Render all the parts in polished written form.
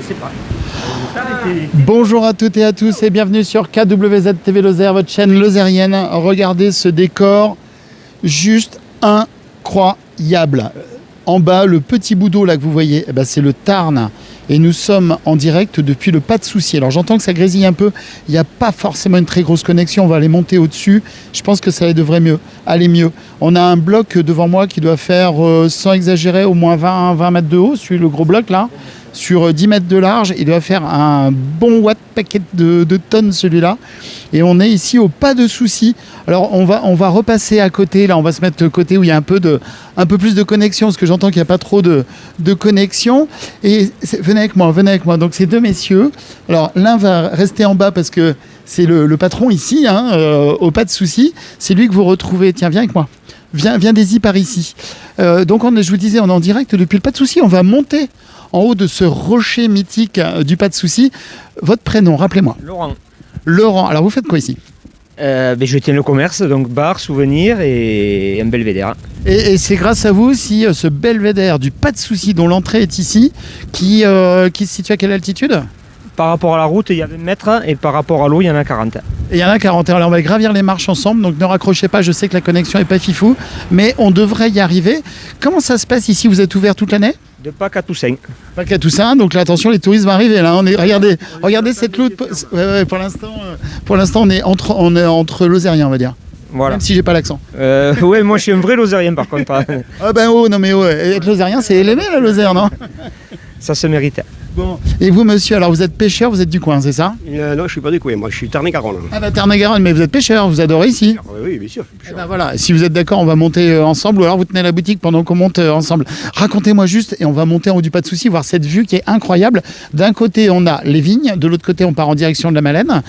c'est pas. Bonjour à toutes et à tous et bienvenue sur KWZ TV Lozère, votre chaîne lozérienne. Regardez ce décor, juste incroyable. En bas, le petit bout d'eau là que vous voyez, c'est le Tarn. Et nous sommes en direct depuis le Pas de Souci. Alors j'entends que ça grésille un peu. Il n'y a pas forcément une très grosse connexion. On va aller monter au-dessus. Je pense que ça devrait aller mieux. On a un bloc devant moi qui doit faire, sans exagérer, au moins 20 mètres de haut. Celui le gros bloc là. Sur 10 mètres de large, il doit faire un bon watt paquet de tonnes celui-là. Et on est ici au Pas de Souci. Alors on va repasser à côté, là on va se mettre côté où il y a un peu plus de connexion, parce que j'entends qu'il n'y a pas trop de connexion. Et venez avec moi. Donc ces deux messieurs, alors l'un va rester en bas parce que c'est le patron ici, au Pas de Souci. C'est lui que vous retrouvez. Tiens, viens avec moi. Viens des-y par ici. Donc je vous disais, on est en direct depuis le Pas de Souci. On va monter en haut de ce rocher mythique du Pas de Souci. Votre prénom, rappelez-moi. Laurent. Alors vous faites quoi ici ? Je tiens le commerce, donc bar, souvenir et un belvédère. Et c'est grâce à vous si ce belvédère du Pas de Souci, dont l'entrée est ici, qui se situe à quelle altitude ? Par rapport à la route, il y a 20 mètres et par rapport à l'eau, il y en a 40. Et il y en a 40. Alors on va gravir les marches ensemble, donc ne raccrochez pas, je sais que la connexion n'est pas fifou, mais on devrait y arriver. Comment ça se passe ici ? Vous êtes ouvert toute l'année ? De Pâques à Toussaint. Pâques à Toussaint, donc là, attention, les touristes vont arriver là. Regardez cette loot. Ouais, pour l'instant, on est entre Lozériens, on va dire. Voilà. Même si j'ai pas l'accent. Ouais, moi je suis un vrai Lozérien par contre. Être Lozérien, c'est élevé la Lozère, non ? Ça se mérite. Bon. Et vous, monsieur, alors vous êtes pêcheur, vous êtes du coin, c'est ça ? Non, je suis pas du coin, moi je suis Tarn-et-Garonne. Tarn-et-Garonne, mais vous êtes pêcheur, vous adorez ici ? Oui, bien sûr. Voilà, si vous êtes d'accord, on va monter ensemble, ou alors vous tenez la boutique pendant qu'on monte ensemble. Racontez-moi juste, et on va monter en haut du Pas de Souci, voir cette vue qui est incroyable. D'un côté, on a les vignes, de l'autre côté, on part en direction de la Malène.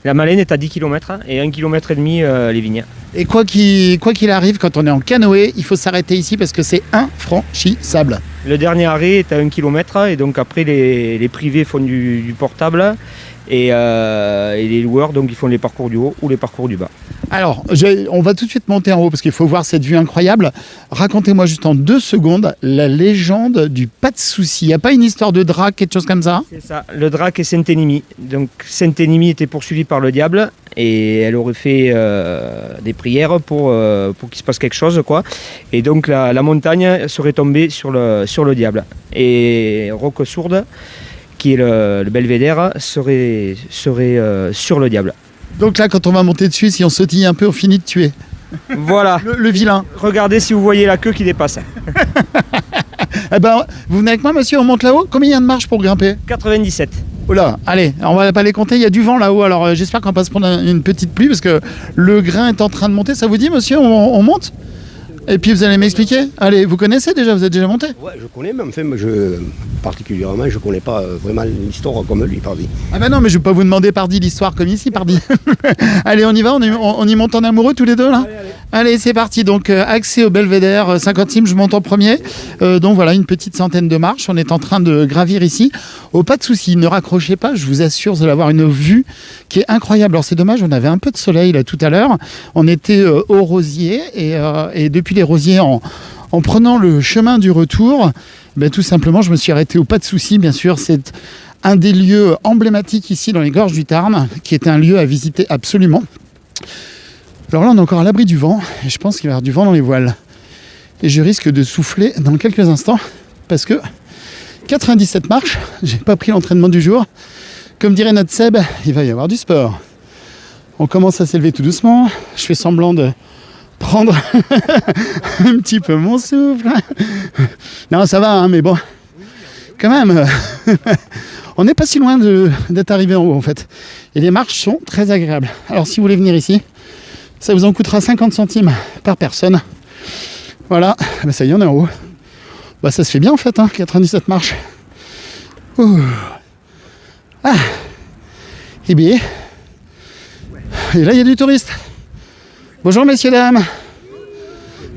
La Malène est à 10 km et 1,5 km les vignes. Et quoi qu'il arrive, quand on est en canoë, il faut s'arrêter ici parce que c'est infranchissable. Le dernier arrêt est à 1 km et donc après les privés font du portable et les loueurs donc ils font les parcours du haut ou les parcours du bas. Alors, on va tout de suite monter en haut parce qu'il faut voir cette vue incroyable. Racontez-moi juste en 2 secondes la légende du Pas de Souci. Il n'y a pas une histoire de drac, quelque chose comme ça ? C'est ça, le drac est Saint-Énimie. Donc Saint-Énimie était poursuivie par le diable et elle aurait fait des prières pour qu'il se passe quelque chose, quoi. Et donc la montagne serait tombée sur le diable. Et Roquesourde, qui est le belvédère, serait sur le diable. Donc là, quand on va monter dessus, si on sautille un peu, on finit de tuer. Voilà. Le vilain. Regardez si vous voyez la queue qui dépasse. Vous venez avec moi, monsieur, on monte là-haut ? Combien il y a de marches pour grimper ? 97. Oh là, allez, on va pas les compter, il y a du vent là-haut, alors j'espère qu'on va se prendre une petite pluie parce que le grain est en train de monter. Ça vous dit, monsieur, on monte ? Et puis vous allez m'expliquer ? Allez, vous connaissez déjà, vous êtes déjà monté ? Ouais, je connais, mais enfin, particulièrement, je connais pas vraiment l'histoire comme lui, Pardi. Non, mais je vais pas vous demander Pardi l'histoire comme ici, Pardi. Allez, on y va, on y monte en amoureux tous les deux là ? Allez, c'est parti. Donc accès au belvédère, 50e, je monte en premier. Donc voilà, une petite centaine de marches. On est en train de gravir ici. Au Pas de Souci, ne raccrochez pas, je vous assure, vous allez avoir une vue qui est incroyable. Alors c'est dommage, on avait un peu de soleil là tout à l'heure. On était au rosier et depuis les rosiers, en prenant le chemin du retour, tout simplement, je me suis arrêté au Pas de Souci. Bien sûr, c'est un des lieux emblématiques ici dans les gorges du Tarn, qui est un lieu à visiter absolument. Alors là, on est encore à l'abri du vent, et je pense qu'il va y avoir du vent dans les voiles. Et je risque de souffler dans quelques instants, parce que 97 marches, j'ai pas pris l'entraînement du jour. Comme dirait notre Seb, il va y avoir du sport. On commence à s'élever tout doucement, je fais semblant de prendre un petit peu mon souffle. Non, ça va, mais bon, quand même, on n'est pas si loin d'être arrivé en haut, en fait. Et les marches sont très agréables. Alors, si vous voulez venir ici, ça vous en coûtera 50 centimes par personne. Voilà, ça y est, on est en haut. Ça se fait bien, en fait, 97 marches. Ouh. Ah. Et bien, et là, il y a du touriste. Bonjour messieurs, dames.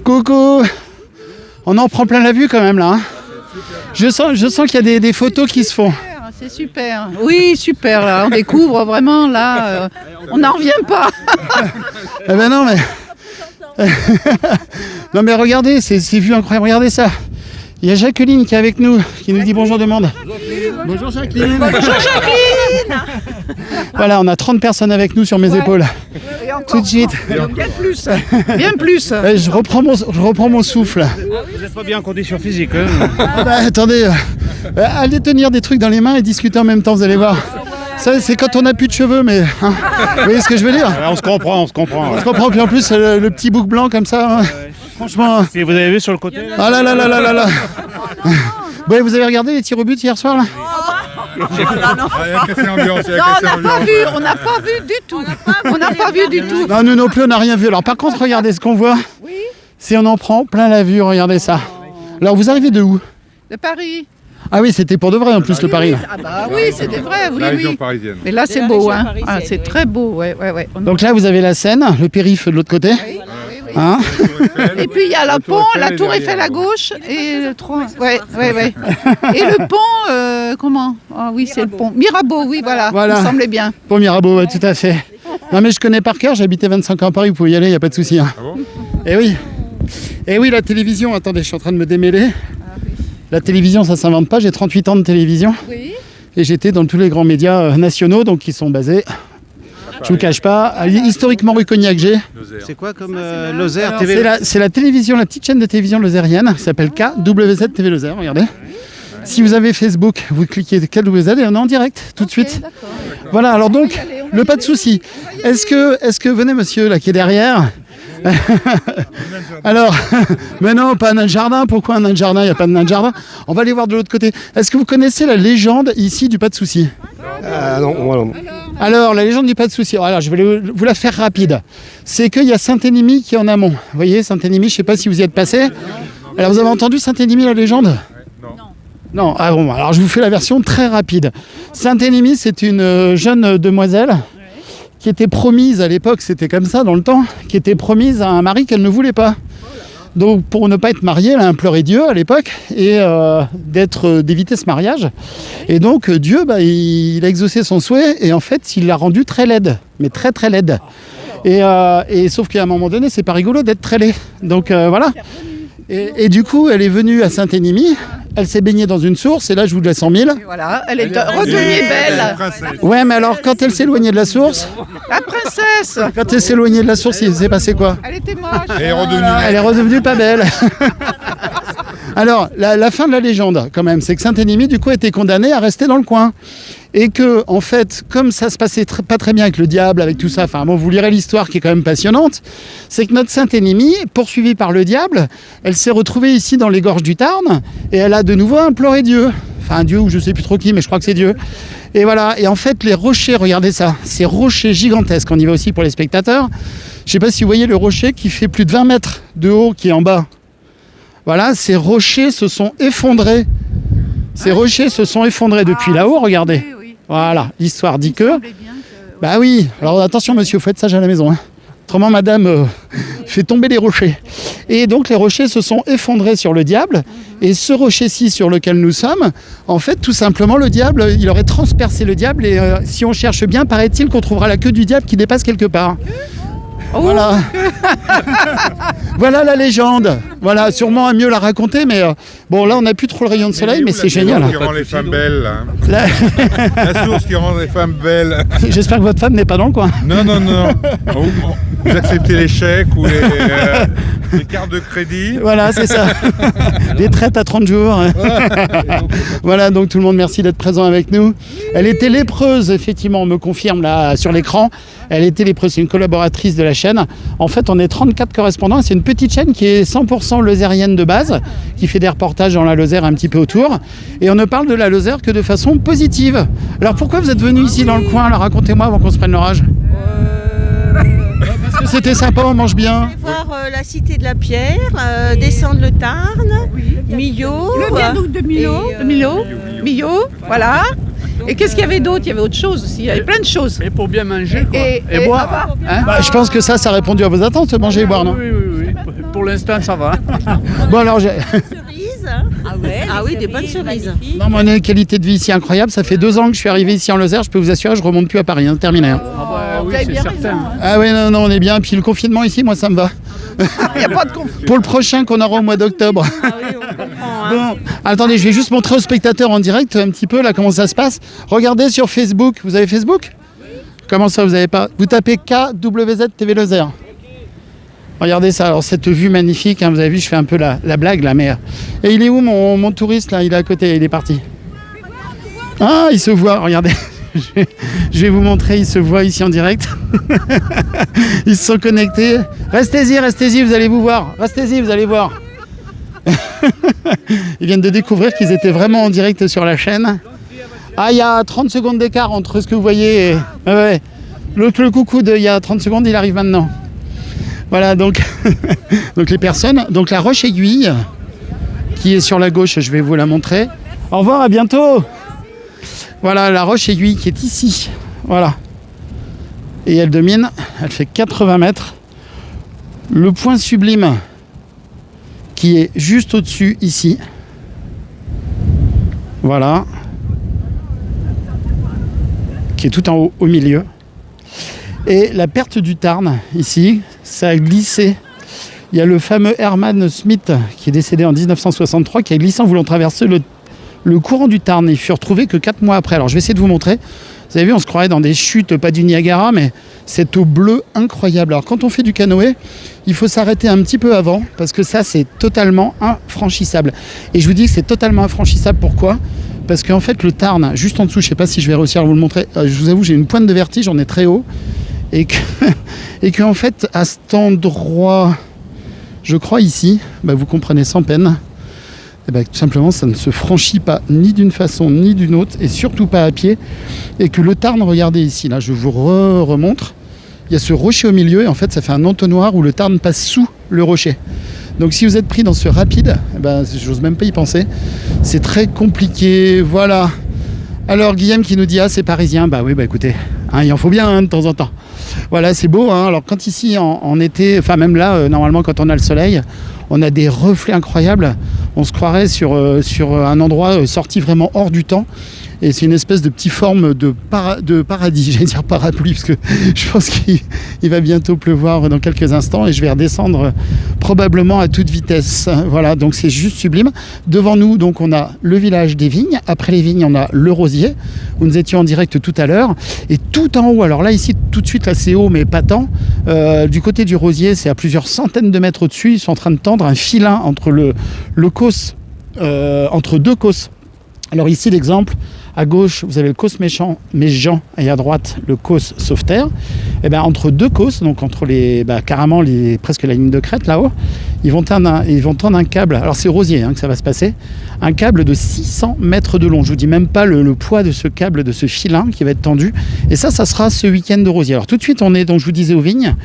Coucou. On en prend plein la vue quand même là. Je sens qu'il y a des photos qui se font. C'est super. Oui, super là. On découvre vraiment là. On n'en revient pas. Non mais. Non mais regardez, c'est vu incroyable. Regardez ça. Il y a Jacqueline qui est avec nous, qui nous dit bonjour de monde. Bonjour Jacqueline. Bonjour Jacqueline. Voilà, on a 30 personnes avec nous sur mes épaules. Tout de suite. Bien plus. Bien plus. Je reprends mon souffle. Vous n'êtes pas bien en condition physique. Hein. Ah bah, attendez, allez tenir des trucs dans les mains et discuter en même temps, vous allez voir. Ça, c'est quand on n'a plus de cheveux, mais... hein, vous voyez ce que je veux dire? On se comprend. On se comprend, puis en plus, le petit bouc blanc comme ça, hein, franchement... Si vous avez vu sur le côté Ah là là là là là là. Ouais, vous avez regardé les tirs au but hier soir, là? Il y a cassé l'ambiance. On n'a pas vu du tout. On n'a pas vu du tout. Non, nous non plus, on n'a rien vu. Alors par contre, regardez ce qu'on voit. Oui. Si on en prend plein la vue, regardez ça. Alors vous arrivez de où? De Paris. Ah oui, c'était pour de vrai en plus le Paris. Ah bah oui, c'était vrai, oui, La région oui. parisienne. Mais là, c'est beau, hein. Ah, c'est très beau, ouais. Donc là, vous avez la Seine, le périph' de l'autre côté. Hein? Et puis il y a le pont, la tour Eiffel à gauche et le 3. Ouais. Et le pont, comment? Ah oui, c'est le pont. Mirabeau, oui, voilà. Voilà. Il me semblait bien. Pour Mirabeau, ouais, tout à fait. Non mais je connais par cœur, j'ai habité 25 ans à Paris, vous pouvez y aller, il n'y a pas de souci. Hein. Ah bon? Et oui, la télévision, attendez, je suis en train de me démêler. La télévision, ça s'invente pas, j'ai 38 ans de télévision. Oui. Et j'étais dans tous les grands médias nationaux, donc qui sont basés, je vous cache pas, historiquement rue Cognac-G. C'est quoi comme Lozère TV? C'est la télévision, la petite chaîne de télévision lozérienne, qui s'appelle KWZ TV Lozère, regardez. Si vous avez Facebook, vous cliquez KWZ et on est en direct tout de suite. D'accord. Voilà, alors donc, le pas de souci. Est-ce que, venez monsieur là qui est derrière. Alors, mais non, pas un nain de jardin. Pourquoi un nain de jardin? Il n'y a pas de nain de jardin. On va aller voir de l'autre côté. Est-ce que vous connaissez la légende ici du pas de souci? Non, voilà. Alors, la légende du pas de souci. Alors, je vais vous la faire rapide. C'est qu'il y a Saint-Énimie qui est en amont. Vous voyez, Saint-Énimie, je ne sais pas si vous y êtes passé. Alors, vous avez entendu Saint-Énimie, la légende? Non, ah bon, alors je vous fais la version très rapide. Saint-Énimie, c'est une jeune demoiselle qui était promise à l'époque, c'était comme ça dans le temps, qui était promise à un mari qu'elle ne voulait pas. Donc pour ne pas être mariée, elle a imploré Dieu à l'époque et d'éviter ce mariage. Et donc Dieu, il a exaucé son souhait et en fait, il l'a rendue très laide, mais très très laide. Et sauf qu'à un moment donné, c'est pas rigolo d'être très laid. Donc voilà. Et du coup, elle est venue à Saint-Énimie, elle s'est baignée dans une source, et là, je vous laisse 100 000. Et voilà, elle est redevenue belle. Ouais, mais alors, quand elle s'est éloignée de la source, La princesse. quand elle s'est éloignée de la source, il s'est passé quoi? Elle était moche. Elle est redevenue pas belle. Alors, la fin de la légende, quand même, c'est que Saint-Énimie, du coup, a été condamnée à rester dans le coin. Et que, en fait, comme ça se passait pas très bien avec le diable, avec tout ça, enfin bon, vous lirez l'histoire qui est quand même passionnante, c'est que notre Saint-Énimie, poursuivie par le diable, elle s'est retrouvée ici dans les gorges du Tarn, et elle a de nouveau imploré Dieu. Enfin, Dieu, ou je sais plus trop qui, mais je crois que c'est Dieu. Et voilà, et en fait, les rochers, regardez ça, ces rochers gigantesques, on y va aussi pour les spectateurs. Je sais pas si vous voyez le rocher qui fait plus de 20 mètres de haut, qui est en bas. Voilà, ces rochers se sont effondrés. Ces rochers se sont effondrés depuis là-haut, regardez. Oui. Voilà, l'histoire dit que... semblait bien Bah oui, alors attention monsieur, faites sage à la maison. Hein. Autrement, madame fait tomber les rochers. Et donc les rochers se sont effondrés sur le diable. Et ce rocher-ci sur lequel nous sommes, en fait, tout simplement, le diable, il aurait transpercé le diable. Et si on cherche bien, paraît-il qu'on trouvera la queue du diable qui dépasse quelque part. Voilà. Voilà la légende. Voilà, sûrement à mieux la raconter, mais bon, là, on n'a plus trop le rayon de soleil, mais c'est génial. La source qui rend les femmes belles. Hein. Là- La source qui rend les femmes belles. J'espère que votre femme n'est pas dans le coin. Non. Vous acceptez les chèques ou les cartes de crédit. Voilà, c'est ça. Les traites à 30 jours. Voilà, donc tout le monde, merci d'être présent avec nous. Elle était lépreuse, effectivement, on me confirme là sur l'écran. Elle était lépreuse, c'est une collaboratrice de la chaîne. En fait, on est 34 correspondants. C'est une petite chaîne qui est 100% lozérienne de base, qui fait des reportages dans la Lozère un petit peu autour. Et on ne parle de la Lozère que de façon positive. Alors pourquoi vous êtes venus ici dans le coin? Alors racontez-moi avant qu'on se prenne l'orage. Parce que c'était sympa, on mange bien. Voir la cité de la Pierre, descendre le Tarn, Millau. Le viaduc de Millau. Millau, voilà. Et qu'est-ce qu'il y avait d'autre? Il y avait autre chose aussi. Il y avait plein de choses. Et pour bien manger, quoi. Et boire. Hein? Bah, je pense que ça a répondu à vos attentes, manger et boire, non? Oui. Pour l'instant, ça va. Bon alors, Cerises. Ah oui, des bonnes cerises. non, mais on a une qualité de vie ici incroyable. Ça fait 2 ans que je suis arrivé ici en Lozère. Je peux vous assurer, je remonte plus à Paris. Hein, terminé. Hein. Oui, c'est certain. Ah oui, non, on est bien. Puis le confinement ici, moi, ça me va. il n'y a pas de conflit. Pour le prochain qu'on aura au mois d'octobre. Ah oui, on comprend. Hein. Bon, attendez, je vais juste montrer aux spectateurs en direct un petit peu là comment ça se passe. Regardez sur Facebook. Vous avez Facebook ? Comment ça, vous avez pas ? Vous tapez KWZ TV Lozère. Regardez ça, alors cette vue magnifique, hein, vous avez vu, je fais un peu la blague là, mais... Et il est où mon touriste là ? Il est à côté, il est parti. Ah, il se voit, regardez. Je vais vous montrer, il se voit ici en direct. Ils se sont connectés. Restez-y, vous allez vous voir. Restez-y, vous allez voir. Ils viennent de découvrir qu'ils étaient vraiment en direct sur la chaîne. Ah, il y a 30 secondes d'écart entre ce que vous voyez et... Ouais. Le coucou d'il y a 30 secondes, il arrive maintenant. Voilà, donc, donc les personnes. Donc la roche aiguille, qui est sur la gauche, je vais vous la montrer. Au revoir, à bientôt. Voilà, la roche aiguille qui est ici. Voilà. Et elle domine, elle fait 80 mètres. Le point sublime, qui est juste au-dessus, ici. Voilà. Qui est tout en haut, au milieu. Et la perte du Tarn, ici, ça a glissé. Il y a le fameux Herman Smith, qui est décédé en 1963, qui a glissé en voulant traverser le courant du Tarn. Il fut retrouvé que 4 mois après. Alors, je vais essayer de vous montrer. Vous avez vu, on se croirait dans des chutes, pas du Niagara, mais cette eau bleue incroyable. Alors, quand on fait du canoë, il faut s'arrêter un petit peu avant, parce que ça, c'est totalement infranchissable. Et je vous dis que c'est totalement infranchissable. Pourquoi ? Parce qu'en fait, le Tarn, juste en dessous, je ne sais pas si je vais réussir à vous le montrer. Je vous avoue, j'ai une pointe de vertige, on est très haut. Et que en fait, à cet endroit, je crois ici, vous comprenez sans peine, tout simplement, ça ne se franchit pas ni d'une façon ni d'une autre, et surtout pas à pied. Et que le Tarn, regardez ici, là, je vous remontre, il y a ce rocher au milieu, et en fait, ça fait un entonnoir où le Tarn passe sous le rocher. Donc si vous êtes pris dans ce rapide, j'ose même pas y penser, c'est très compliqué, voilà. Alors Guillaume qui nous dit, c'est parisien, écoutez, il en faut bien de temps en temps. Voilà, c'est beau, alors quand ici en été, enfin même là, normalement quand on a le soleil, on a des reflets incroyables, on se croirait sur un endroit sorti vraiment hors du temps. Et c'est une espèce de petite forme de paradis, j'allais dire parapluie, parce que je pense qu'il va bientôt pleuvoir dans quelques instants et je vais redescendre probablement à toute vitesse. Voilà, donc c'est juste sublime. Devant nous, donc, on a le village des vignes. Après les vignes, on a le rosier, où nous étions en direct tout à l'heure. Et tout en haut, alors là, ici, tout de suite, là, c'est haut, mais pas tant. Du côté du rosier, c'est à plusieurs centaines de mètres au-dessus. Ils sont en train de tendre un filin entre le causse, entre deux causses. Alors ici, l'exemple. À gauche, vous avez le causse méchant, et à droite, le causse sauveterre. Et entre deux causses, donc entre carrément presque la ligne de crête là-haut, ils vont tendre un câble. Alors c'est rosier que ça va se passer. Un câble de 600 mètres de long. Je vous dis même pas le poids de ce câble, de ce filin qui va être tendu. Et ça sera ce week-end de rosier. Alors tout de suite, on est, donc je vous disais, aux vignes.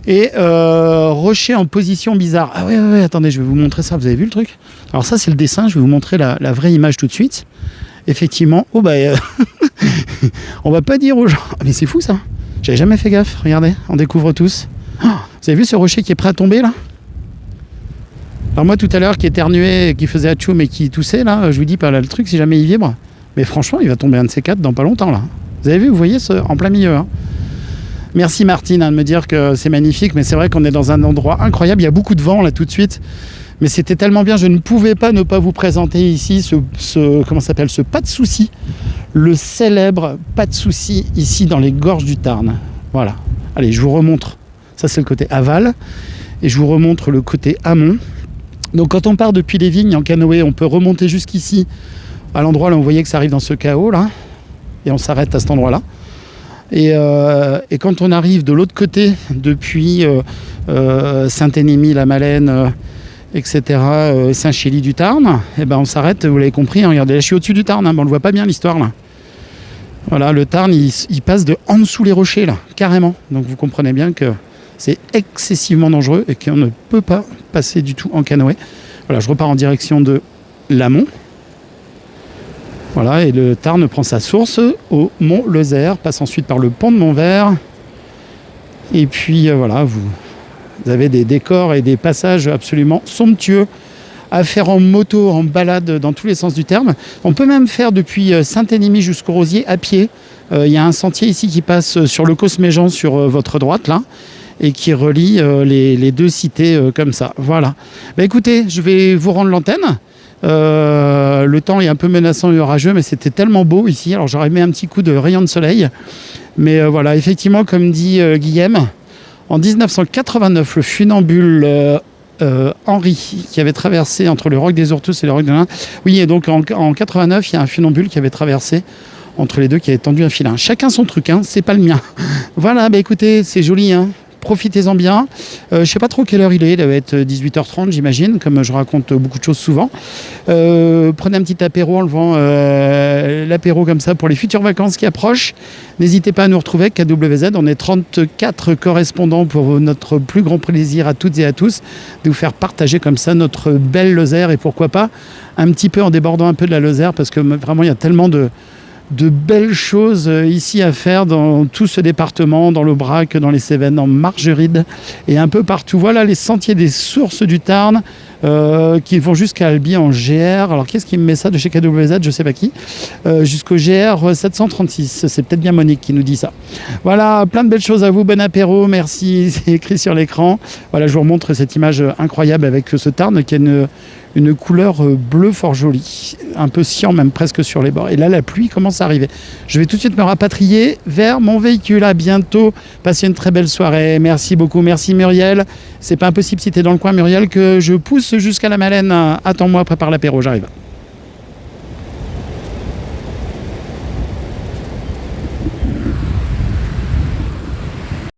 Et rocher en position bizarre. Ah ouais, attendez, je vais vous montrer ça. Vous avez vu le truc ? Alors ça, c'est le dessin. Je vais vous montrer la vraie image tout de suite. Effectivement, on va pas dire aux gens. Mais c'est fou ça. J'avais jamais fait gaffe. Regardez, on découvre tous. Vous avez vu ce rocher qui est prêt à tomber là ? Alors moi tout à l'heure qui éternuait, qui faisait atchoum et qui toussait là, je vous dis pas là le truc si jamais il vibre. Mais franchement, il va tomber un de ces quatre dans pas longtemps là. Vous avez vu, vous voyez en plein milieu. Merci Martine de me dire que c'est magnifique, mais c'est vrai qu'on est dans un endroit incroyable. Il y a beaucoup de vent là tout de suite. Mais c'était tellement bien, je ne pouvais pas ne pas vous présenter ici ce pas de souci, le célèbre pas de souci ici dans les gorges du Tarn. Voilà. Allez, je vous remontre. Ça, c'est le côté aval. Et je vous remontre le côté amont. Donc, quand on part depuis les vignes en canoë, on peut remonter jusqu'ici, à l'endroit là, on voyait que ça arrive dans ce chaos là. Et on s'arrête à cet endroit-là. Et quand on arrive de l'autre côté, depuis Saint-Énémy, la Malène, etc., Saint-Chély du Tarn, on s'arrête, vous l'avez compris, regardez, là, je suis au-dessus du Tarn, on ne le voit pas bien l'histoire là. Voilà, le Tarn, il passe de en dessous les rochers là, carrément. Donc vous comprenez bien que c'est excessivement dangereux et qu'on ne peut pas passer du tout en canoë. Voilà, je repars en direction de l'amont. Voilà, et le Tarn prend sa source au Mont Lozère, passe ensuite par le pont de Montvert. Et puis voilà, vous avez des décors et des passages absolument somptueux à faire en moto, en balade dans tous les sens du terme. On peut même faire depuis Saint-Énémy jusqu'au Rosier à pied. Il y a un sentier ici qui passe sur le Causse-Méjean sur votre droite là et qui relie les deux cités comme ça. Voilà. Écoutez, je vais vous rendre l'antenne. Le temps est un peu menaçant et orageux, mais c'était tellement beau ici. Alors j'aurais aimé un petit coup de rayon de soleil. Mais voilà, effectivement, comme dit Guillaume, en 1989, le funambule Henri, qui avait traversé entre le Roc des Ourtous et le Roc de l'Ain. Oui, et donc en 89, il y a un funambule qui avait traversé entre les deux, qui avait tendu un filin. Chacun son truc, hein, c'est pas le mien. Voilà, bah écoutez, c'est joli, hein. Profitez-en bien. Je sais pas trop quelle heure il doit être 18h30, j'imagine, comme je raconte beaucoup de choses souvent. Prenez un petit apéro en levant l'apéro comme ça pour les futures vacances qui approchent. N'hésitez pas à nous retrouver avec KWZ. On est 34 correspondants pour notre plus grand plaisir à toutes et à tous de vous faire partager comme ça notre belle Lozère, et pourquoi pas un petit peu en débordant un peu de la Lozère, parce que vraiment il y a tellement de belles choses ici à faire dans tout ce département, dans l'Aubrac, dans les Cévennes, en Margeride et un peu partout. Voilà les sentiers des sources du Tarn qui vont jusqu'à Albi en GR. Alors qu'est-ce qui me met ça de chez KWZ, je sais pas qui, jusqu'au GR 736. C'est peut-être bien Monique qui nous dit ça. Voilà, plein de belles choses à vous. Bon apéro, merci, c'est écrit sur l'écran. Voilà, je vous remontre cette image incroyable avec ce Tarn qui a une couleur bleue fort jolie, un peu cyan même presque sur les bords. Et là, la pluie commence à arriver. Je vais tout de suite me rapatrier vers mon véhicule. À bientôt. Passez une très belle soirée. Merci beaucoup. Merci Muriel. C'est pas impossible si t'es dans le coin, Muriel, que je pousse jusqu'à la Malène. Attends-moi, prépare l'apéro, j'arrive.